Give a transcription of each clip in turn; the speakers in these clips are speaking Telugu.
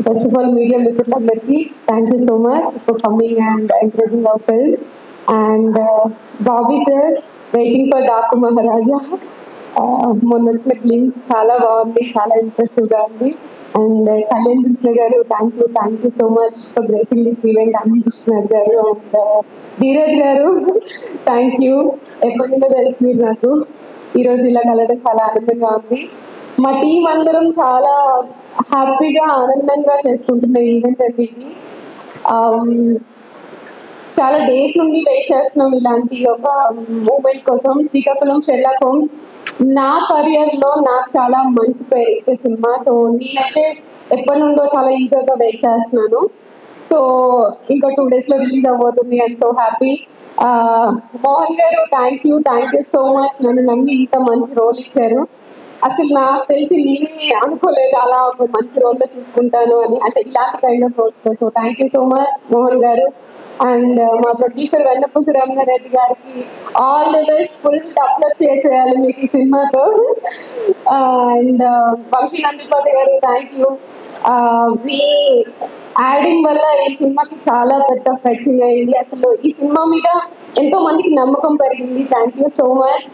First of all, media mitrunandariki, thank you so much for coming and encouraging our films. And Bobby sir, waiting for Dr. Maharaja. మొన్న వచ్చిన క్లిమ్స్ చాలా బాగుంది, చాలా ఇంట్రెస్టింగ్గా ఉంది. అండ్ కళ్యాణ్ కృష్ణ గారు, thank you so much for grating this event. Anil Krishna గారు అండ్ ధీరజ్ గారు, థ్యాంక్ యూ. ఎప్పటి నుండో తెలుసు మీరు నాకు, ఈరోజు ఇలా కలవడం చాలా ఆనందంగా ఉంది. మా టీం అందరం చాలా హ్యాపీగా ఆనందంగా చేసుకుంటున్న ఈవెంట్ అది. చాలా డేస్ నుండి వెయిట్ చేస్తున్నాం ఇలాంటి ఒక మూమెంట్ కోసం. శ్రీకాకుళం షెర్లాక్ హోమ్స్ నా కెరియర్లో నాకు చాలా మంచి పేరు ఇచ్చే సినిమా. సో నేనైతే ఎప్పటి నుండో చాలా ఈజీగా వెయిట్ చేస్తున్నాను. సో ఇంకా 2 daysలో రిలీజ్ అవ్వబోతుంది. I'm so happy. Mohan garu, thank you so much. నన్ను నమ్మి ఇంత మంచి రోల్ ఇచ్చారు. అసలు నాకు తెలిసి నేనే అనుకోలేదు అలా ఒక మంచి రోల్లో చూసుకుంటాను అని, అంటే ఇలాంటి కైండ్ ఆఫ్ రోల్స్లో. So thank you so much Mohan garu. And మా ప్రొడ్యూసర్ వెన్నపూసి రమణారెడ్డి గారికి all the best. Full develop చేసేయాలి మీకు ఈ సినిమాతో. అండ్ వంశీ నందిపతి గారు, థ్యాంక్ యూ. మీ యాడింగ్ వల్ల ఈ సినిమాకి చాలా పెద్ద ఫెచింగ్ అయింది. అసలు ఈ సినిమా మీద ఎంతో మందికి నమ్మకం పెరిగింది. Thank you so much.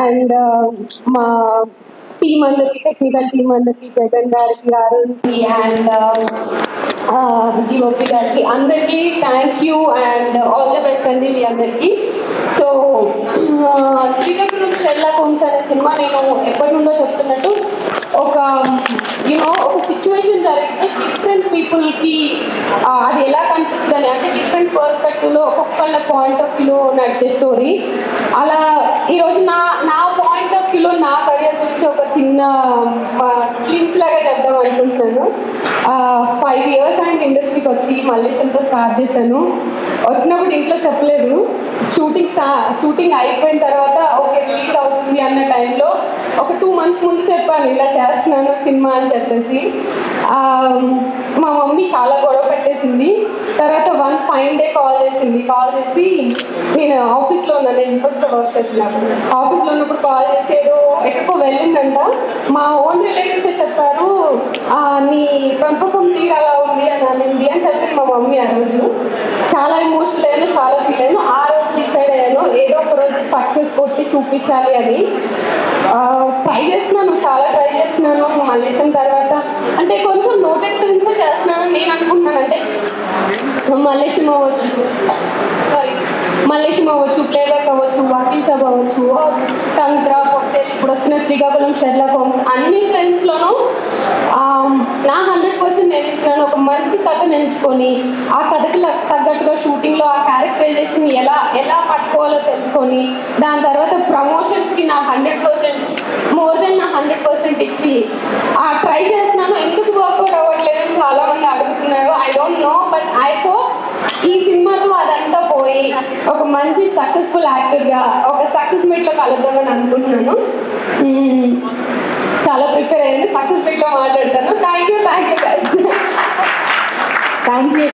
And మా టీం అందరికి, టెక్నికల్ టీం అందరికి, జగన్ గారికి, అరుణ్కి అండ్ డిఓపి గారికి అందరికీ thank you and all the best అండి మీ అందరికీ. సో శ్రీకాకుళం షెర్లాక్ హోమ్స్ అనే సినిమా నేను ఎప్పటి నుండో చెప్తున్నట్టు ఒక సిచ్యువేషన్ జరిగితే డిఫరెంట్ పీపుల్కి అది ఎలా కనిపిస్తుంది అని, అంటే డిఫరెంట్ పర్స్పెక్టివ్లో ఒక్కొక్కళ్ళ పాయింట్ ఆఫ్ వ్యూలో నడిచే స్టోరీ. అలా ఈరోజు నా పాయింట్ ఆఫ్ వ్యూలో నా కెరియర్ గురించి ఒక చిన్న క్లిప్స్ లాగా చెప్దాం అనుకుంటున్నాను. 5 years అండ్ ఇండస్ట్రీకి వచ్చి మల్లేశంతో స్టార్ట్ చేశాను. వచ్చినప్పుడు ఇంట్లో చెప్పలేదు. షూటింగ్ అయిపోయిన తర్వాత ఓకే రిలీజ్ అవుతుంది అన్న టైంలో ఒక 2 months ముందు చెప్పాను ఇలా చేస్తున్నాను సినిమా అని చెప్పేసి. మా మమ్మీ చాలా గొడవ పెట్టేసింది. తర్వాత one fine day కాల్ చేసి నేను ఆఫీస్లో ఉన్నాను, నేను ఇన్ఫోస్లో వర్క్ చేస్తున్నాను. ఆఫీస్లో ఉన్నప్పుడు కాల్ చేసి ఎక్కడికో వెళ్ళిందంట. మా ఓన్ రిలేటివ్సే చెప్పారు, నీ పెంపకం తీరు అలా ఉంది అని అనింది అని చెప్పింది మా మమ్మీ. ఆ రోజు చాలా ఎమోషనల్ అయ్యాను, చాలా ఫీల్ అయ్యాను. ఆ రోజు డిసైడ్ అయ్యాను ఏదో ఒక రోజు సక్సెస్ కొట్టి చూపించాలి అని. చాలా ట్రై చేస్తున్నాను. మల్లేశం తర్వాత అంటే కొంచెం నోటెడ్ ఫిల్మ్సే చేస్తున్నాను నేను అనుకుంటున్నాను. అంటే మల్లేశం అవ్వచ్చు, ప్లేబ్యాక్ అవ్వచ్చు, వకీల్ సాబ్ అవ్వచ్చు, తంత్ర, పొట్టేల్, ఇప్పుడు వస్తున్న శ్రీకాకుళం షెర్లాక్ హోమ్స్, అన్ని ఫిల్మ్స్లోనూ నా 100% నేను ఇస్తున్నాను. ఒక మంచి కథను ఎంచుకొని ఆ కథకు తగ్గట్టుగా షూటింగ్లో ఆ క్యారెక్టరైజేషన్ ఎలా పట్టుకోవాలో తెలుసుకొని దాని తర్వాత ప్రమోషన్స్కి నా 100% మోర్ దెన్ నా 100% ఇచ్చి ట్రై చేస్తున్నాను. ఎందుకు వర్కౌట్ అవ్వట్లేదు చాలామంది అడుగుతున్నారు. I don't know, but I hope ఈ సినిమాతో అదంతా పోయి ఒక మంచి సక్సెస్ఫుల్ యాక్టర్గా ఒక సక్సెస్ మీట్లో కలుద్దామని అనుకుంటున్నాను. చాలా ప్రిపేర్ అయ్యింది, సక్సెస్ మీట్లో మాట్లాడతాను. Thank you guys. Thank you.